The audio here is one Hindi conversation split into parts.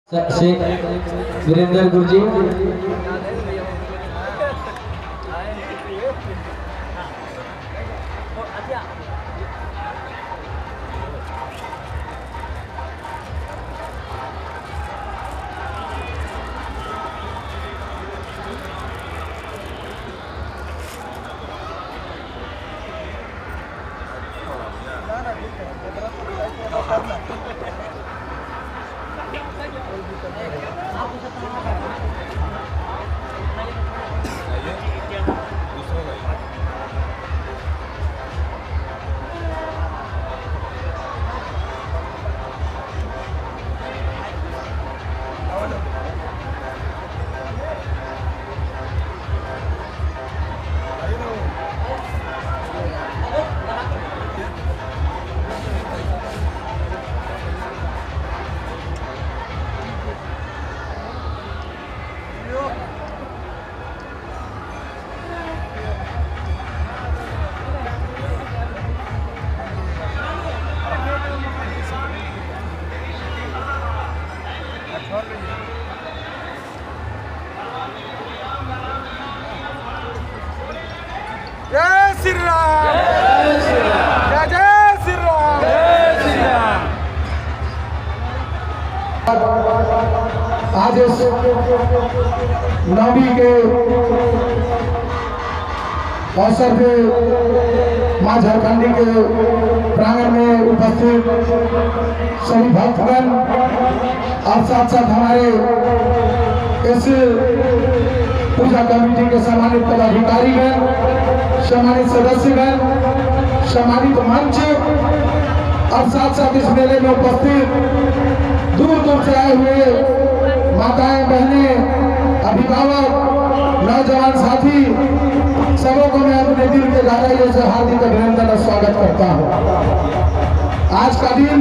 शेख वीरेंद्र गुरुजी जय श्री राम, जय जय श्री राम, जय श्री राम। आज इस नवमी के अवसर पे मां झारखंडी के प्रांगण में उपस्थित सभी भक्तगण और साथ साथ हमारे इस पूजा कमेटी के सम्मानित पदाधिकारीगण, सम्मानित सदस्यगण, सम्मानित मंच और साथ साथ इस मेले में उपस्थित दूर दूर से आए हुए माताएं, बहनें, अभिभावक, नौजवान साथी, सबों को मैं अपने दिल के गहराइयों से हार्दिक अभिनंदन और स्वागत करता हूं। आज का दिन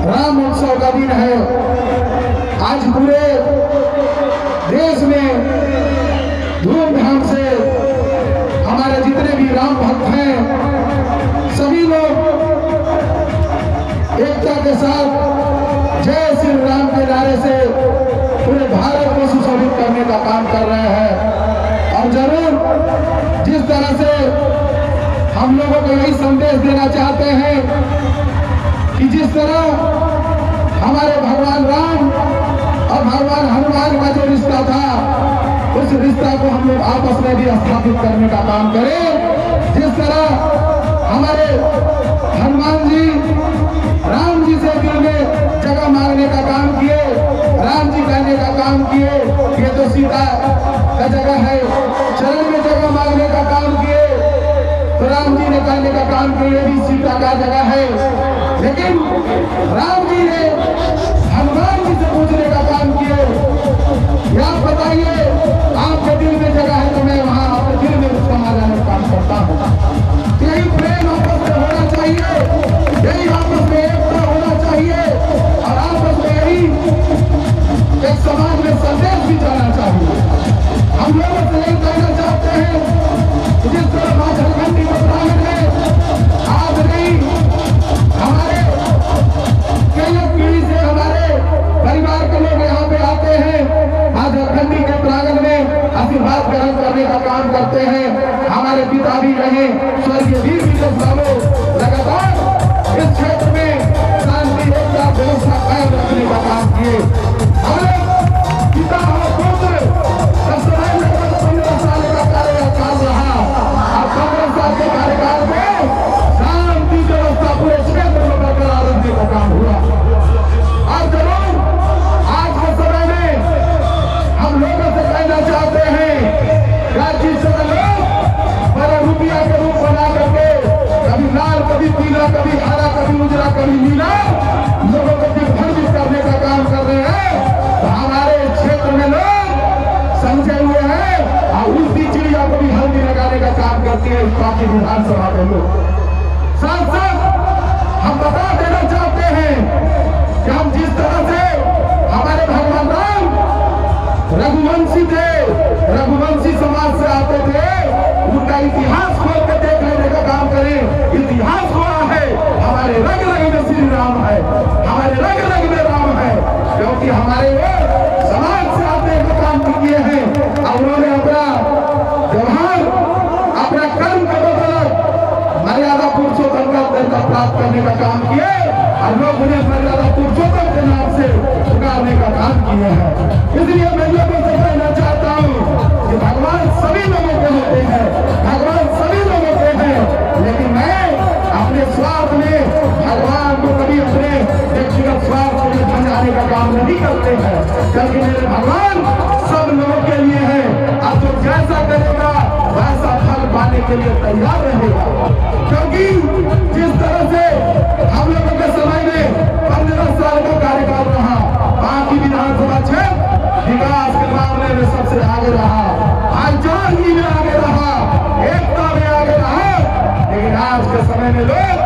राम उत्सव का दिन है। आज पूरे देश में धूमधाम से हमारे जितने भी राम भक्त हैं सभी लोग एकता के साथ जय श्री राम के नारे से पूरे भारत को सुशोभित करने का काम कर रहे हैं। और जरूर जिस तरह से हम लोगों को यही संदेश देना चाहते हैं कि जिस तरह हमारे भगवान राम और भगवान हनुमान का जो रिश्ता था उस रिश्ता को हम लोग आपस में भी स्थापित करने का काम करें। जिस तरह हमारे हनुमान जी राम जी से दिल में जगह मांगने का काम किए, राम जी कहने का काम किए, ये तो सीता का जगह है, चरण में जगह मांगने का काम किए तो राम जी ने कहने का काम किया, ये भी सीता का जगह है। लेकिन राम जी ने हनुमान जी से पूछने का काम किए, आप बताइए आपके दिल में जगह है तो मैं वहां आपके दिल में उसका मांगने का काम करता हूँ। यही प्रेम आपस में होना चाहिए, यही आपस में एकता होना चाहिए और आपस में यही एक समाज में संदेश भी जाना चाहिए। हम लोगों से यही कहना चाहते हैं कि जिस तरह मां झारखंडी प्रांगण है, आज नहीं हमारे कई पीढ़ी से हमारे परिवार के लोग यहाँ पे आते हैं, मां झारखंडी के प्रांगण में आशीर्वाद ग्रहण करने का काम करते हैं। हमारे पिता भी रहे स्वर्गीय वीर विजय साहू लगातार इस क्षेत्र में शांति एकता व्यवस्था कायम रखने का काम किए। हमारे पिता और पुत्र 15 साल का कार्यकाल रहा और 15 साल के कार्यकाल में शांति व्यवस्था पूरे क्षेत्र में बरकरार रखने का काम हुआ। और जरूर आज के समय में हम लोगों से कहना चाहते हैं राज्य से लोग बड़ा रुपया के रूप बना करके कभी लाल, कभी पीला, कभी हरा, कभी उजला, कभी नीला लोगों को दिग्भ्रमित करने का काम कर रहे हैं। तो हमारे क्षेत्र में लोग समझे हुए हैं और उल्टी चिड़िया को भी हल्दी लगाने का काम करती है पार्टी विधानसभा के लोग। साथ साथ हम बता देना चाहते हैं कि हम जिस तरह से हमारे भगवान राम रघुवंशी थे, रघुवंशी समाज से आते थे, उनका इतिहास खोल के देख लेने का काम करें। इतिहास हुआ है हमारे रग रग में श्री राम है, हमारे रग रग में राम है, क्योंकि इसलिए मैं लोगों से कहना चाहता हूँ कि भगवान सभी लोगों के होते हैं, भगवान सभी लोगों के हैं, लेकिन मैं अपने स्वार्थ में भगवान को कभी अपने व्यक्तिगत स्वार्थ के लिए भंजाने का काम नहीं करते हैं, क्योंकि मेरे भगवान सब लोगों के लिए है। अब जो जैसा करेगा वैसा फल पाने के लिए तैयार रहेगा, क्योंकि जिस तरह से हम लोगों के समय में 15 साल का कार्यकाल रहा, बाकी विधानसभा क्षेत्र विकास के मामले में सबसे आगे रहा, भाईचारगी में आगे रहा, एकता में आगे रहा, लेकिन आज के समय में लोग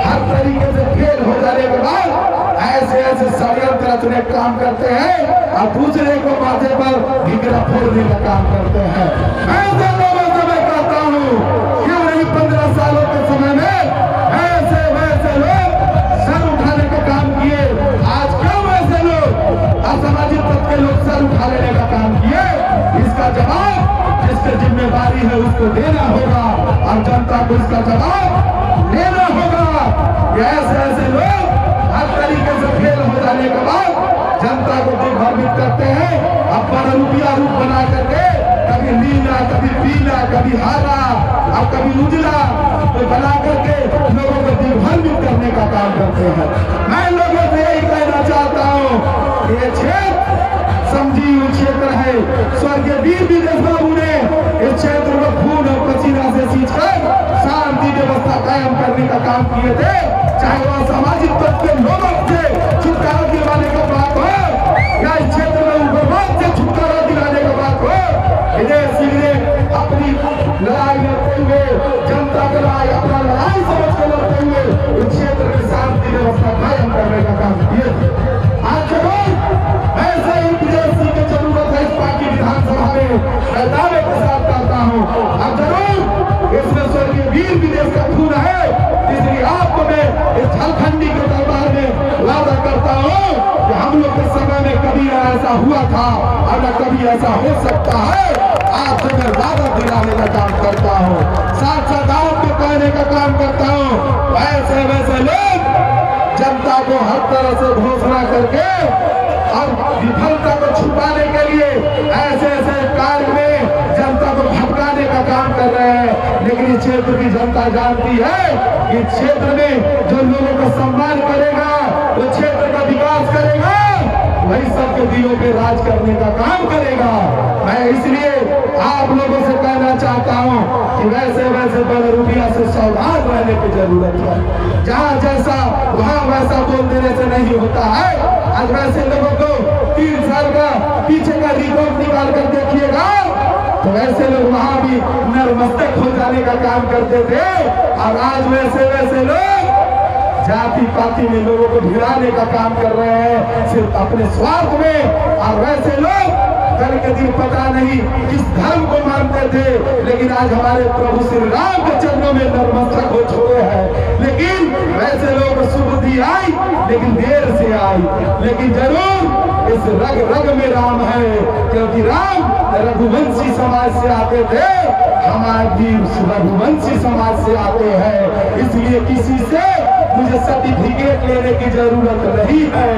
हर तरीके से फेल हो जाने के बाद ऐसे ऐसे षड्यंत्र रचने काम करते हैं और दूसरे को माथे पर ढिकरा फोड़ने का काम करते हैं। मैं तो लोगों से मैं कहता हूँ, क्यों नहीं 15 सालों के समय में ऐसे वैसे लोग सर उठाने का काम किए, आज क्यों वैसे लोग असामाजिक तत्व के लोग सर उठा लेने का काम किए? इसका जवाब जिसकी जिम्मेदारी है उसको देना होगा और जनता को इसका जवाब देना होगा। ऐसे ऐसे लोग हर तरीके से फेल हो जाने के बाद जनता को दिग्भ्रमित करते हैं, अपना रुपया रूप बना करके कभी नीला, कभी पीला, कभी हरा और कभी उजला तो बना करके लोगों को दिग्भ्रमित करने का काम करते हैं। मैं लोगों से यही कहना चाहता हूँ, ये क्षेत्र संजीव क्षेत्र है। स्वर्गीय वीर विदेश बाबू ने इस क्षेत्र को खून और पसीना से सींचकर शांति व्यवस्था कायम करने का काम किए थे, चाहे वह सामाजिक तत्व के लोगों से छुटकारा दिलाने का बात हो या इस क्षेत्र में उग्रवाद से छुटकारा दिलाने का बात हो। विजय सिंह ने अपनी लड़ाई लड़ते हुए, जनता की लड़ाई अपना लड़ाई समझ कर लड़ते हुए इस क्षेत्र में शांति व्यवस्था कायम करने का काम किए थे। आज जब ऐसे ही विजय सिंह की जरूरत है इस पार्टी विधानसभा में, मैं दावे के साथ करता हूँ अब जरूर इसमें स्वर्गीय वीर विदेश का खून है, इसलिए आपको मैं इस झारखंडी के दरबार में वादा करता हूँ कि हम लोग के समय में कभी ऐसा हुआ था और न कभी ऐसा हो सकता है। आपसे मैं वादा दिलाने का काम करता हूँ, साथ साथ आपको कहने का काम करता हूँ, ऐसे वैसे लोग जनता को हर तरह से घोषणा करके और विफलता को छुपाने के लिए ऐसे ऐसे कार्य में जनता को भटकाने का काम कर रहे हैं। लेकिन इस क्षेत्र की जनता जानती है कि इस क्षेत्र में जो लोगों का सम्मान करेगा, वो क्षेत्र का विकास करेगा, वही सबके दिलों पे राज करने का काम करेगा। मैं इसलिए आप लोगों से कहना चाहता हूँ कि वैसे वैसे बड़े रुपया से सावधान रहने की जरूरत है। जहाँ जैसा वहाँ वैसा बोल देने से नहीं होता है। आज वैसे लोगों को 3 साल का पीछे का रिकॉर्ड निकाल कर देखिएगा तो वैसे लोग वहाँ भी नरमस्तक हो जाने का काम करते थे, और आज वैसे वैसे लोग जाति पाति में लोगों को भिड़ाने का काम कर रहे हैं सिर्फ अपने स्वार्थ में। और वैसे लोग कल के दिन पता नहीं किस धर्म को मानते थे, लेकिन आज हमारे प्रभु श्री राम के चरणों में नतमस्तक हो छोड़े हैं। लेकिन वैसे लोगों को सुबुद्धि आई, लेकिन देर से आई, लेकिन जरूर इस रग रग में राम है, क्योंकि राम रघुवंशी समाज से आते थे, हमारे भी रघुवंशी समाज से आते हैं। इसलिए किसी से मुझे सर्टिफिकेट लेने की जरूरत नहीं है,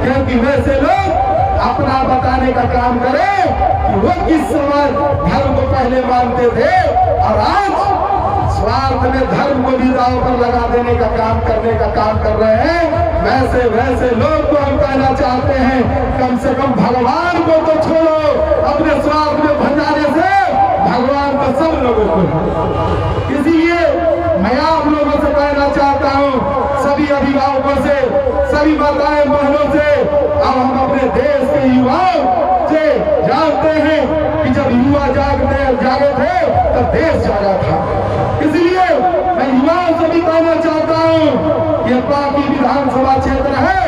क्योंकि वैसे लोग अपना बताने का काम करें कि वो किस समाज धर्म को पहले मानते थे, और आज स्वार्थ में धर्म को भी दांव पर लगा देने का काम करने का काम कर रहे हैं। वैसे वैसे लोग को हम कहना चाहते हैं, कम से कम भगवान को तो छोड़ो, अपने स्वार्थ में भंडारे से भगवान को सब लोगों को। इसलिए मैं आप लोगों से कहना चाहता हूँ, सभी अभिभावकों से, सभी माताएं बहनों से, अब हम अपने देश के युवाओं से जानते हैं कि जब युवा जागे थे तब देश जागा था। इसलिए मैं युवाओं से भी कहना चाहता हूँ, ये पार्टी विधानसभा क्षेत्र है,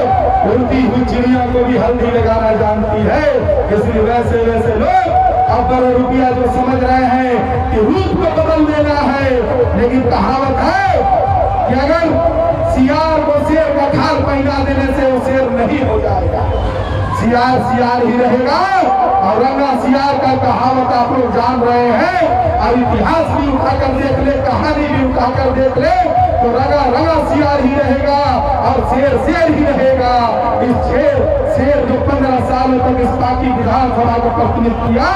उड़ती हुई चिड़िया को भी हल्दी लगाना जानती है। इसलिए वैसे वैसे लोग अब बड़ा रुपया जो समझ रहे हैं कि रूप को बदल देना है, लेकिन कहावत है कि अगर सियार को शेर का खाल पहना देने से वो शेर नहीं हो जाएगा, सियार सियार ही रहेगा। और रंगा सियार का कहावत आप लोग जान रहे हैं, और इतिहास भी उठाकर देख ले, कहानी भी उठाकर देख ले, तो रगा रगा सियार ही रहेगा और शेर शेर ही रहेगा। इस शेर जो 15 सालों तक इस पार्टी विधानसभा को प्रतिनिधित्व किया,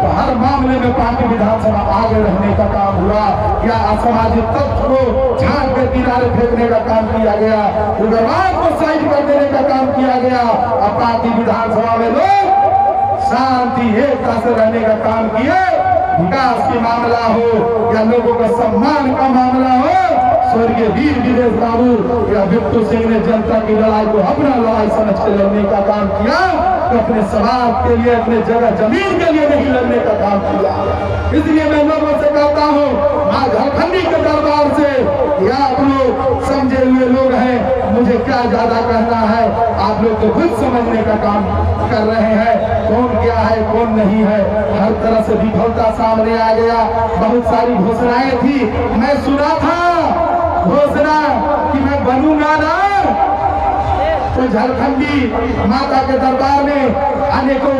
तो हर मामले में पार्टी विधानसभा आगे रहने का काम हुआ, या असामाजिक तत्व को झांक के किनारे फेंकने का काम किया गया, उग्रवाद को साइड कर देने का काम किया गया। और पार्टी विधानसभा में लोग शांति एकता से रहने का काम किए। विकास की मामला हो या लोगों का सम्मान का मामला हो, स्वर्गीय वीर विदेश बाबू या बिट्टू सिंह ने जनता की लड़ाई को अपना लड़ाई समझ के लड़ने का काम किया, तो अपने समाज के लिए, अपने जगह जमीन के लिए नहीं लड़ने का काम किया। इसलिए मैं लोगों से कहता हूँ, मां झारखंडी के दरबार से, या आप लोग समझे हुए लोग हैं, मुझे क्या ज्यादा कहना है, आप लोग तो खुद समझने का काम कर रहे हैं, कौन क्या है कौन नहीं है। हर तरह से विफलता सामने आ गया। बहुत सारी घोषणाएं थी, मैं सुना था घोषणा कि मैं बनूंगा ना तो झारखंडी माता के दरबार में अनेकों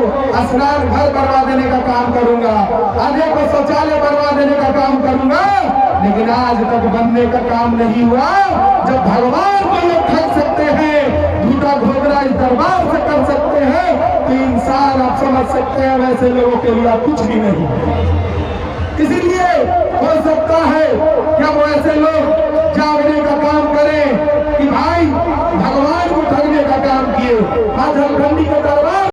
स्नान घर बनवा देने का काम करूंगा, अनेकों शौचालय बनवा देने का काम करूंगा, लेकिन आज तक बनने का काम नहीं हुआ। जब भगवान को लोग ठग सकते हैं, झूठा घोषणा इस दरबार से कर सकते हैं, तो इंसान आप समझ सकते हैं वैसे लोगों के लिए कुछ भी नहीं। इसीलिए हो सकता है कि अब ऐसे लोग जागने का काम करें कि भाई भगवान को ठगने का काम किए। आज झारखंडी का दरबार